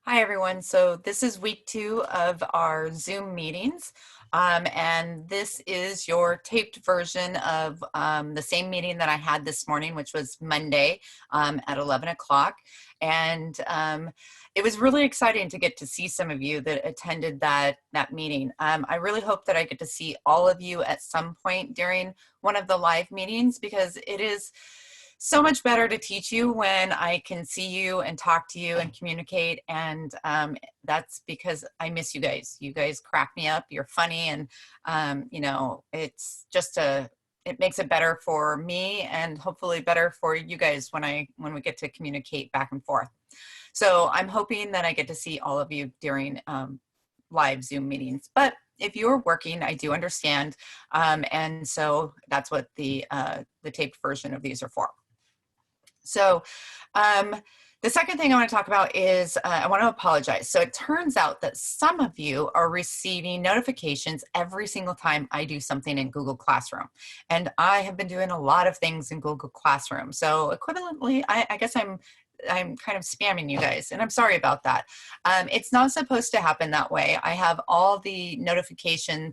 Hi, everyone. So this is week 2 of our Zoom meetings. And this is your taped version of the same meeting that I had this morning, which was Monday at 11 o'clock. And it was really exciting to get to see some of you that attended that meeting. I really hope that I get to see all of you at some point during one of the live meetings, because it is so much better to teach you when I can see you and talk to you and communicate. And that's because I miss you guys. You guys crack me up. You're funny. And, it's just it makes it better for me and hopefully better for you guys when we get to communicate back and forth. So I'm hoping that I get to see all of you during live Zoom meetings. But if you're working, I do understand. And so that's what the taped version of these are for. So the second thing I want to talk about is I want to apologize. So it turns out that some of you are receiving notifications every single time I do something in Google Classroom. And I have been doing a lot of things in Google Classroom. So equivalently, I guess I'm kind of spamming you guys, and I'm sorry about that. It's not supposed to happen that way. I have all the notification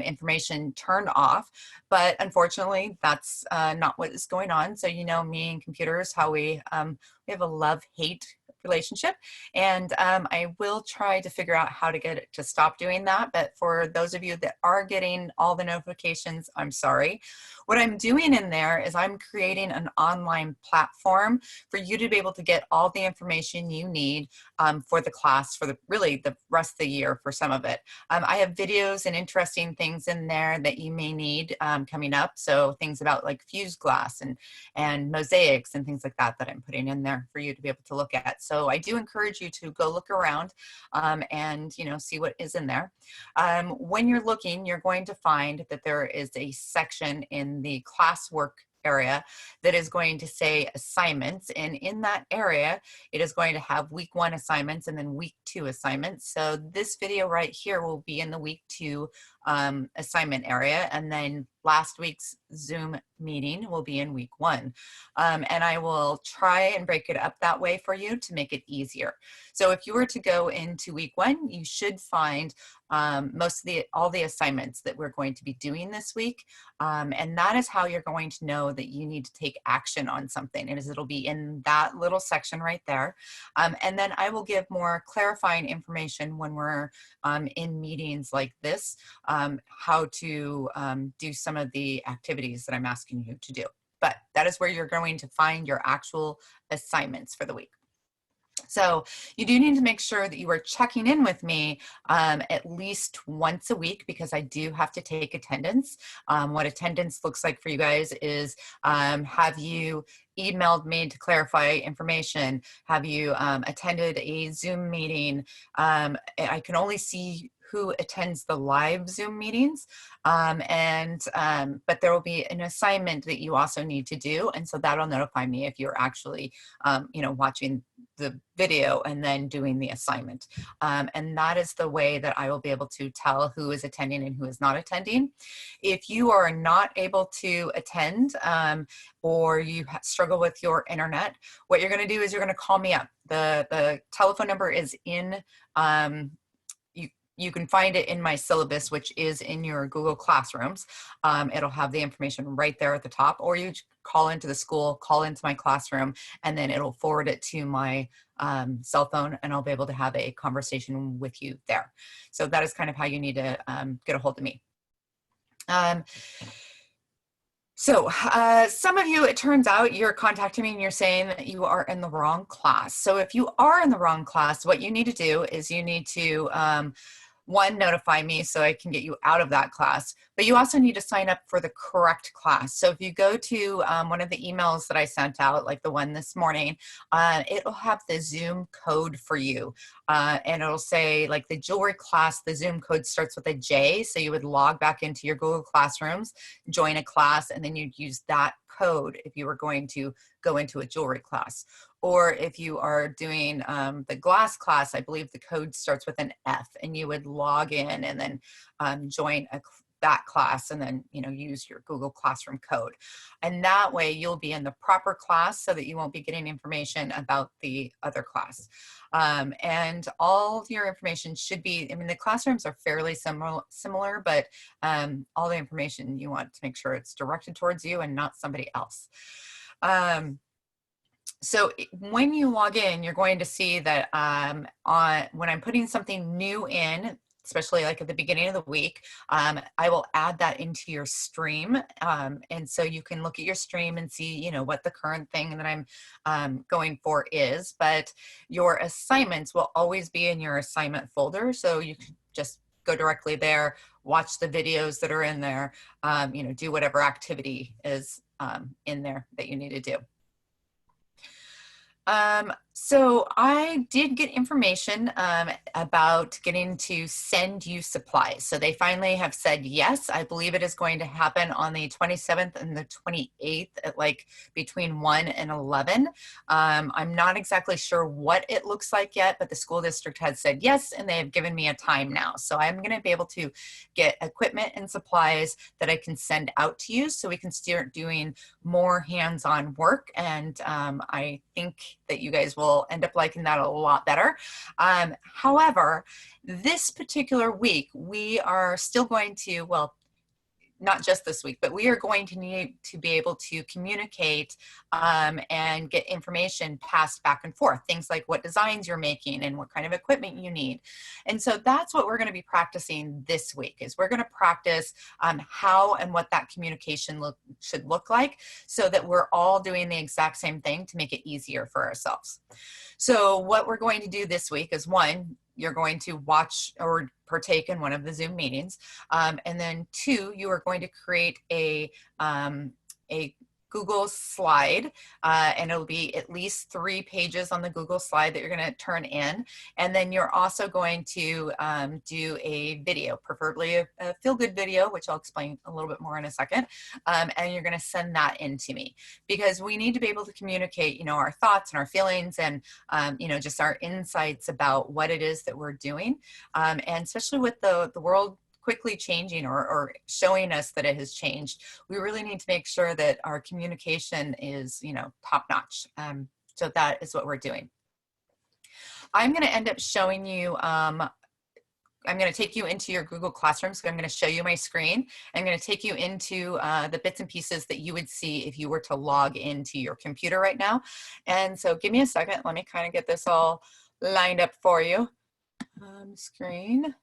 information turned off, but unfortunately, that's not what is going on. So you know me and computers, how we have a love-hate relationship, and I will try to figure out how to get it to stop doing that. But for those of you that are getting all the notifications, I'm sorry. What I'm doing in there is I'm creating an online platform for you to be able to get all the information you need for the class for really the rest of the year for some of it. I have videos and interesting things in there that you may need coming up. So things about like fused glass and mosaics and things like that I'm putting in there for you to be able to look at. So I do encourage you to go look around and see what is in there. When you're looking, you're going to find that there is a section in the classwork area that is going to say assignments, and in that area it is going to have week 1 assignments and then week 2 assignments. So this video right here will be in the week 2 assignment area, and then last week's Zoom meeting will be in week 1. And I will try and break it up that way for you to make it easier. So if you were to go into week 1, you should find all the assignments that we're going to be doing this week. And that is how you're going to know that you need to take action on something. It'll be in that little section right there. And then I will give more clarifying information when we're in meetings like this, how to do some of the activities that I'm asking you to do. But that is where you're going to find your actual assignments for the week. So you do need to make sure that you are checking in with me at least once a week, because I do have to take attendance. What attendance looks like for you guys is have you emailed me to clarify information? Have you attended a Zoom meeting? I can only see who attends the live Zoom meetings, but there will be an assignment that you also need to do, and so that'll notify me if you're actually watching the video and then doing the assignment. And that is the way that I will be able to tell who is attending and who is not attending. If you are not able to attend or you struggle with your internet, what you're going to do is you're going to call me up. The telephone number is in you can find it in my syllabus, which is in your Google Classrooms. It'll have the information right there at the top, or you call into the school, call into my classroom, and then it'll forward it to my cell phone, and I'll be able to have a conversation with you there. So that is kind of how you need to get a hold of me. Some of you, it turns out, you're contacting me and you're saying that you are in the wrong class. So if you are in the wrong class, what you need to do is you need to one, notify me so I can get you out of that class, but you also need to sign up for the correct class. So if you go to one of the emails that I sent out, like the one this morning, it'll have the Zoom code for you. And it'll say, like, the jewelry class, the Zoom code starts with a J. So you would log back into your Google Classrooms, join a class, and then you'd use that code if you were going to go into a jewelry class. Or if you are doing the glass class, I believe the code starts with an F, and you would log in and then join that class and then, use your Google Classroom code. And that way you'll be in the proper class so that you won't be getting information about the other class. And all your information should be, the classrooms are fairly similar, but all the information you want to make sure it's directed towards you and not somebody else. So when you log in, you're going to see that when I'm putting something new in, especially like at the beginning of the week, I will add that into your stream. And so you can look at your stream and see, what the current thing that I'm going for is, but your assignments will always be in your assignment folder. So you can just go directly there, watch the videos that are in there, do whatever activity is in there that you need to do. So I did get information about getting to send you supplies. So they finally have said yes. I believe it is going to happen on the 27th and the 28th at like between 1 and 11. I'm not exactly sure what it looks like yet, but the school district has said yes, and they have given me a time now. So I'm going to be able to get equipment and supplies that I can send out to you so we can start doing more hands-on work. And I think that you guys will end up liking that a lot better. However, this particular week, we are still going to, well, not just this week, but we are going to need to be able to communicate and get information passed back and forth. Things like what designs you're making and what kind of equipment you need. And so that's what we're going to be practicing this week, is we're going to practice how and what that communication should look like so that we're all doing the exact same thing to make it easier for ourselves. So what we're going to do this week is, one, you're going to watch or partake in one of the Zoom meetings. And then 2, you are going to create a Google slide, and it'll be at least 3 pages on the Google slide that you're going to turn in. And then you're also going to do a video, preferably a feel-good video, which I'll explain a little bit more in a second. And you're going to send that in to me, because we need to be able to communicate, our thoughts and our feelings and, just our insights about what it is that we're doing. And especially with the world quickly changing or showing us that it has changed, we really need to make sure that our communication is, top notch. So that is what we're doing. I'm going to end up showing you, I'm going to take you into your Google Classroom. So I'm going to show you my screen. I'm going to take you into the bits and pieces that you would see if you were to log into your computer right now. And so give me a second. Let me kind of get this all lined up for you. Screen.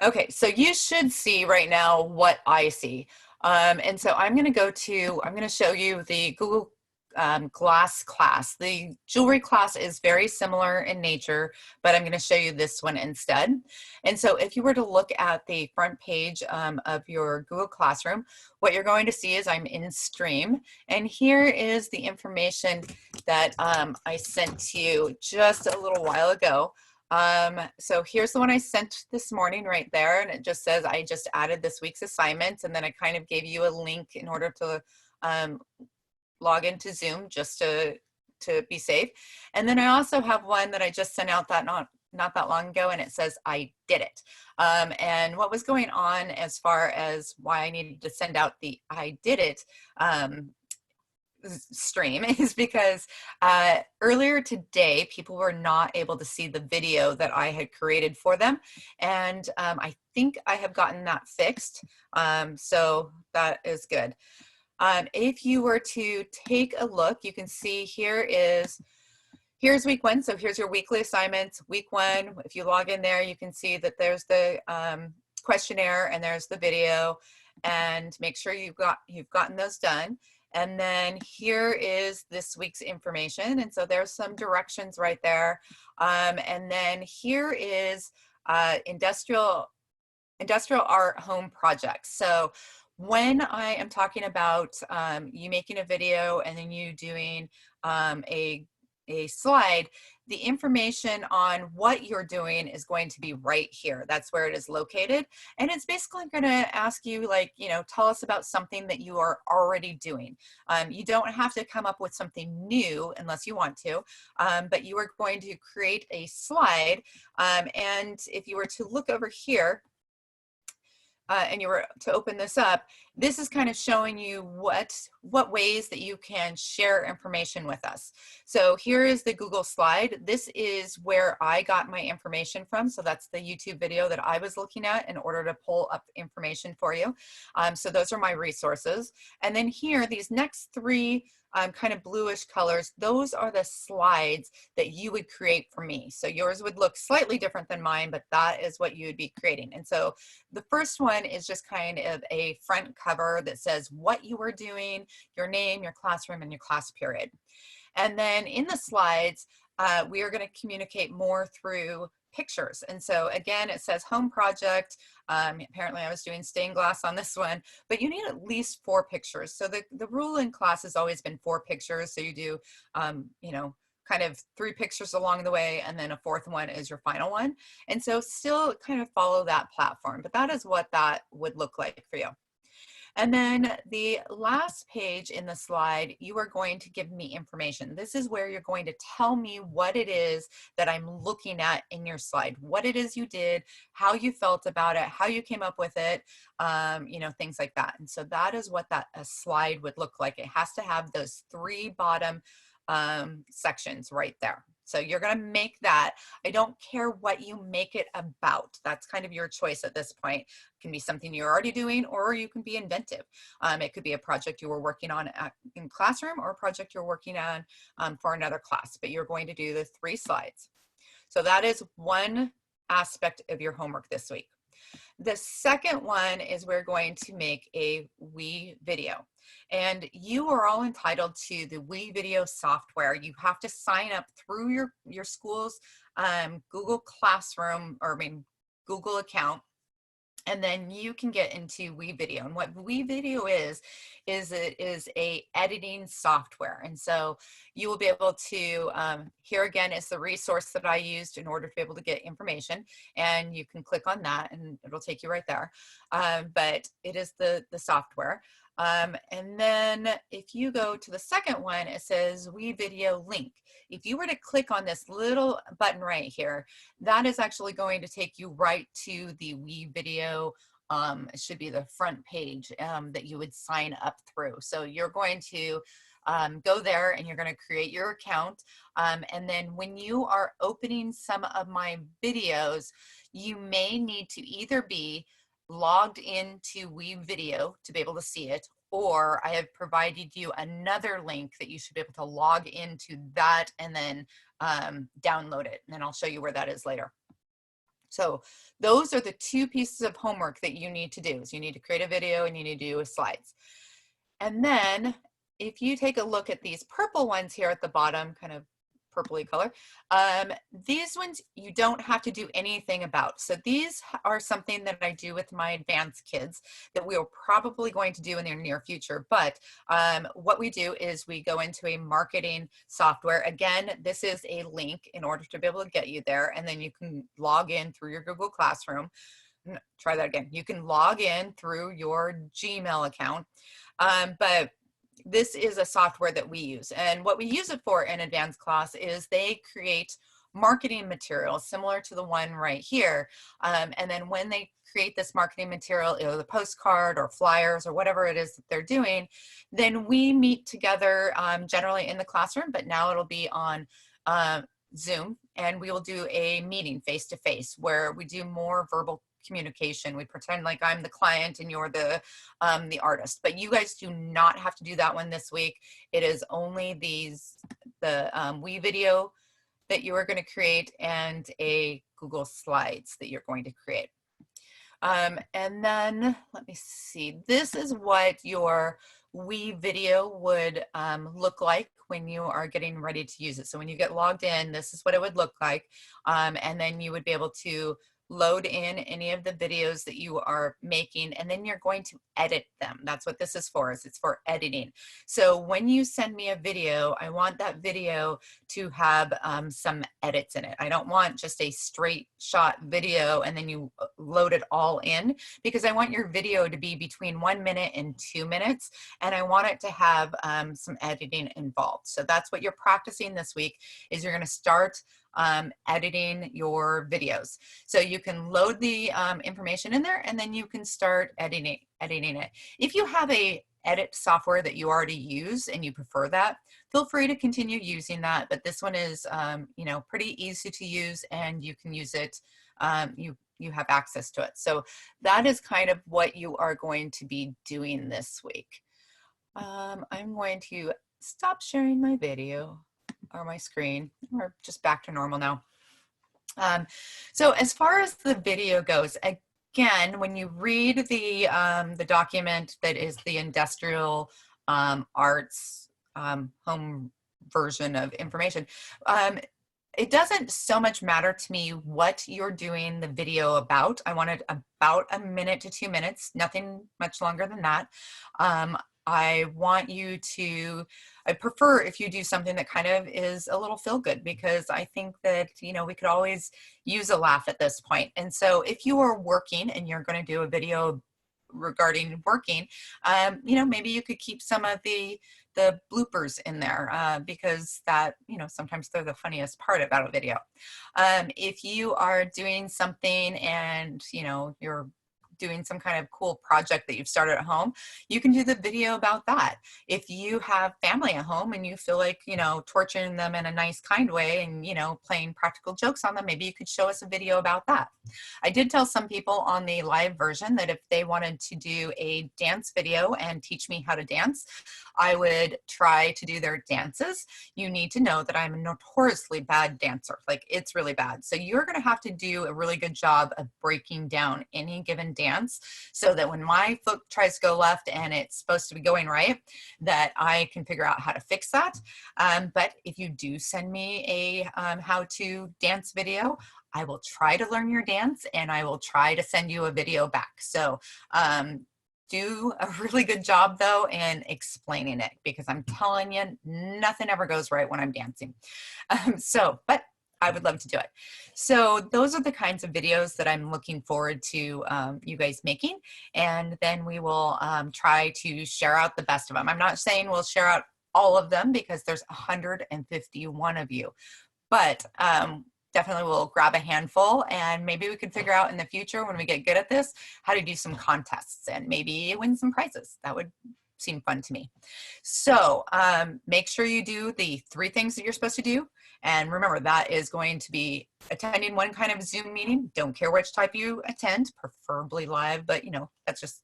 Okay, so you should see right now what I see. And so I'm going to show you the Google Glass class. The jewelry class is very similar in nature, but I'm going to show you this one instead. And so if you were to look at the front page of your Google Classroom, what you're going to see is I'm in Stream. And here is the information that I sent to you just a little while ago. So here's the one I sent this morning right there, and it just says I just added this week's assignment, and then I kind of gave you a link in order to log into Zoom just to be safe. And then I also have one that I just sent out that not that long ago, and it says I did it. And what was going on as far as why I needed to send out the I did it stream is because earlier today people were not able to see the video that I had created for them, and I think I have gotten that fixed, so that is good. If you were to take a look, you can see here's week 1. So here's your weekly assignments. Week 1, if you log in there, you can see that there's the questionnaire and there's the video, and make sure you've gotten those done. And then here is this week's information. And so there's some directions right there. And then here is industrial art home projects. So when I am talking about you making a video and then you doing a a slide, the information on what you're doing is going to be right here. That's where it is located. And it's basically going to ask you, like, you know, tell us about something that you are already doing. You don't have to come up with something new unless you want to, but you are going to create a slide. And if you were to look over here, and you were to open this up, this is kind of showing you what ways that you can share information with us. So here is the Google slide. This is where I got my information from. So that's the YouTube video that I was looking at in order to pull up information for you. So those are my resources. And then here, these next three kind of bluish colors, those are the slides that you would create for me. So yours would look slightly different than mine, but that is what you would be creating. And so the first one is just kind of a front cover that says what you are doing, your name, your classroom, and your class period. And then in the slides, we are going to communicate more through pictures. And so again, it says home project. Apparently I was doing stained glass on this one, but you need at least 4 pictures. So the rule in class has always been 4 pictures. So you do, you know, kind of 3 pictures along the way, and then a 4th one is your final one. And so still kind of follow that platform, but that is what that would look like for you. And then the last page in the slide, you are going to give me information. This is where you're going to tell me what it is that I'm looking at in your slide, what it is you did, how you felt about it, how you came up with it, you know, things like that. And so that is what a slide would look like. It has to have those 3 bottom sections right there. So you're going to make that. I don't care what you make it about. That's kind of your choice at this point. It can be something you're already doing, or you can be inventive. It could be a project you were working on in classroom, or a project you're working on for another class, but you're going to do the 3 slides. So that is one aspect of your homework this week. The second one is we're going to make a WeVideo. And you are all entitled to the WeVideo software. You have to sign up through your school's Google Classroom, or I mean, Google account. And then you can get into WeVideo. And what WeVideo is it is a editing software. And so you will be able to, here again is the resource that I used in order to be able to get information. And you can click on that and it'll take you right there. But it is the software. And then if you go to the second one, it says WeVideo link. If you were to click on this little button right here, that is actually going to take you right to the WeVideo. It should be the front page that you would sign up through. So you're going to go there and you're going to create your account. And then when you are opening some of my videos, you may need to either be logged into WeVideo to be able to see it, or I have provided you another link that you should be able to log into that and then download it. And then I'll show you where that is later. So those are the 2 pieces of homework that you need to do. So you need to create a video and you need to do slides. And then if you take a look at these purple ones here at the bottom, kind of purpley color, these ones you don't have to do anything about. So these are something that I do with my advanced kids that we are probably going to do in the near future. But what we do is we go into a marketing software. Again, this is a link in order to be able to get you there, and then you can log in through your Google Classroom. Try that again. You can log in through your Gmail account, but this is a software that we use. And what we use it for in advanced class is they create marketing material similar to the one right here. And then when they create this marketing material, either the postcard or flyers or whatever it is that they're doing, then we meet together generally in the classroom, but now it'll be on Zoom, and we will do a meeting face-to-face where we do more verbal communication. We pretend like I'm the client and you're the artist, but you guys do not have to do that one this week. It is only the WeVideo that you are going to create and a Google Slides that you're going to create. And then let me see, this is what your WeVideo would look like when you are getting ready to use it. So when you get logged in, this is what it would look like. And then you would be able to load in any of the videos that you are making, and then you're going to edit them. That's what this is for, is it's for editing. So when you send me a video, I want that video to have some edits in it. I don't want just a straight shot video and then you load it all in, because I want your video to be between 1 minute and 2 minutes, and I want it to have some editing involved. So that's what you're practicing this week, is you're going to start editing your videos. So you can load the information in there, and then you can start editing it. If you have a edit software that you already use and you prefer that, feel free to continue using that. But this one is, you know, pretty easy to use, and you can use it. You have access to it. So that is kind of what you are going to be doing this week. I'm going to stop sharing my video or my screen. We're just back to normal now. So as far as the video goes, again, when you read the document that is the industrial arts home version of information, it doesn't so much matter to me what you're doing the video about. I want it about 1 minute to 2 minutes, nothing much longer than that. I want you to, I prefer if you do something that kind of is a little feel good, because I think that, you know, we could always use a laugh at this point. And so if you are working and you're going to do a video regarding working, you know, maybe you could keep some of the bloopers in there, because that, you know, sometimes they're the funniest part about a video. If you are doing something and, you know, you're doing some kind of cool project that you've started at home, you can do the video about that. If you have family at home and you feel like, you know, torturing them in a nice, kind way and, you know, playing practical jokes on them, maybe you could show us a video about that. I did tell some people on the live version that if they wanted to do a dance video and teach me how to dance, I would try to do their dances. You need to know that I'm a notoriously bad dancer. Like, it's really bad. So you're going to have to do a really good job of breaking down any given dance, so that when my foot tries to go left and it's supposed to be going right, that I can figure out how to fix that. But if you do send me a how to dance video, I will try to learn your dance, and I will try to send you a video back. So do a really good job though in explaining it, because I'm telling you, nothing ever goes right when I'm dancing. But I would love to do it. So those are the kinds of videos that I'm looking forward to you guys making. And then we will try to share out the best of them. I'm not saying we'll share out all of them, because there's 151 of you, but definitely we'll grab a handful, and maybe we could figure out in the future, when we get good at this, how to do some contests and maybe win some prizes. That would seem fun to me. So make sure you do the 3 things that you're supposed to do. And remember, that is going to be attending one kind of Zoom meeting. Don't care which type you attend, preferably live, but you know, that's just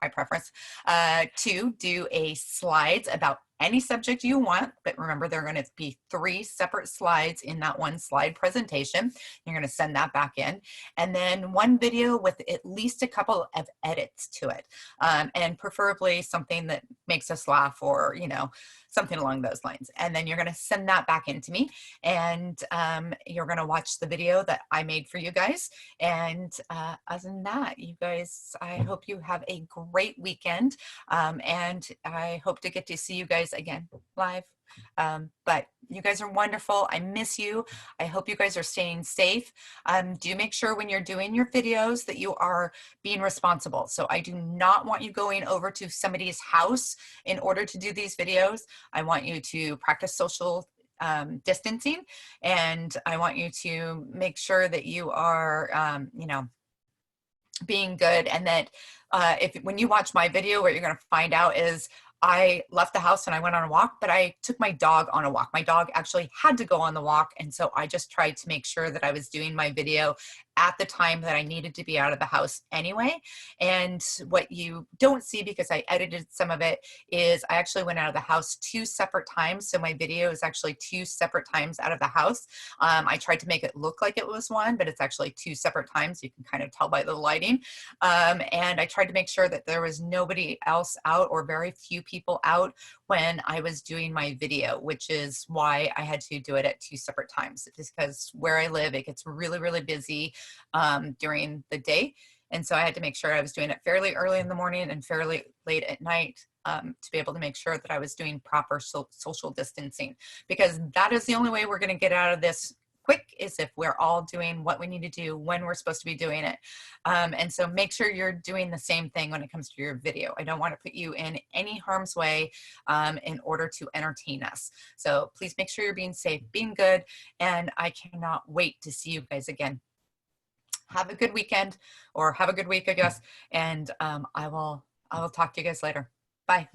my preference. 2, do a slides about any subject you want, but remember, there are going to be 3 separate slides in that one slide presentation. You're going to send that back in, and then 1 video with at least a couple of edits to it, and preferably something that makes us laugh, or, you know, something along those lines. And then you're going to send that back into me, and you're going to watch the video that I made for you guys. And other than that, you guys, I hope you have a great weekend, and I hope to get to see you guys again live. But you guys are wonderful. I miss you. I hope you guys are staying safe. Do make sure when you're doing your videos that you are being responsible. So I do not want you going over to somebody's house in order to do these videos. I want you to practice social distancing, and I want you to make sure that you are, you know, being good. And that when you watch my video, what you're going to find out is I left the house and I went on a walk, but I took my dog on a walk. My dog actually had to go on the walk. And so I just tried to make sure that I was doing my video at the time that I needed to be out of the house anyway. And what you don't see, because I edited some of it, is I actually went out of the house 2 separate times. So my video is actually 2 separate times out of the house. I tried to make it look like it was one, but it's actually 2 separate times. You can kind of tell by the lighting. And I tried to make sure that there was nobody else out, or very few people out, when I was doing my video, which is why I had to do it at 2 separate times. Just because where I live, it gets really, really busy. during the day. And so I had to make sure I was doing it fairly early in the morning and fairly late at night to be able to make sure that I was doing proper social distancing, because that is the only way we're going to get out of this quick, is if we're all doing what we need to do when we're supposed to be doing it. And so make sure you're doing the same thing when it comes to your video. I don't want to put you in any harm's way in order to entertain us. So please make sure you're being safe, being good, and I cannot wait to see you guys again. Have a good weekend, or have a good week, I guess, and I will talk to you guys later. Bye.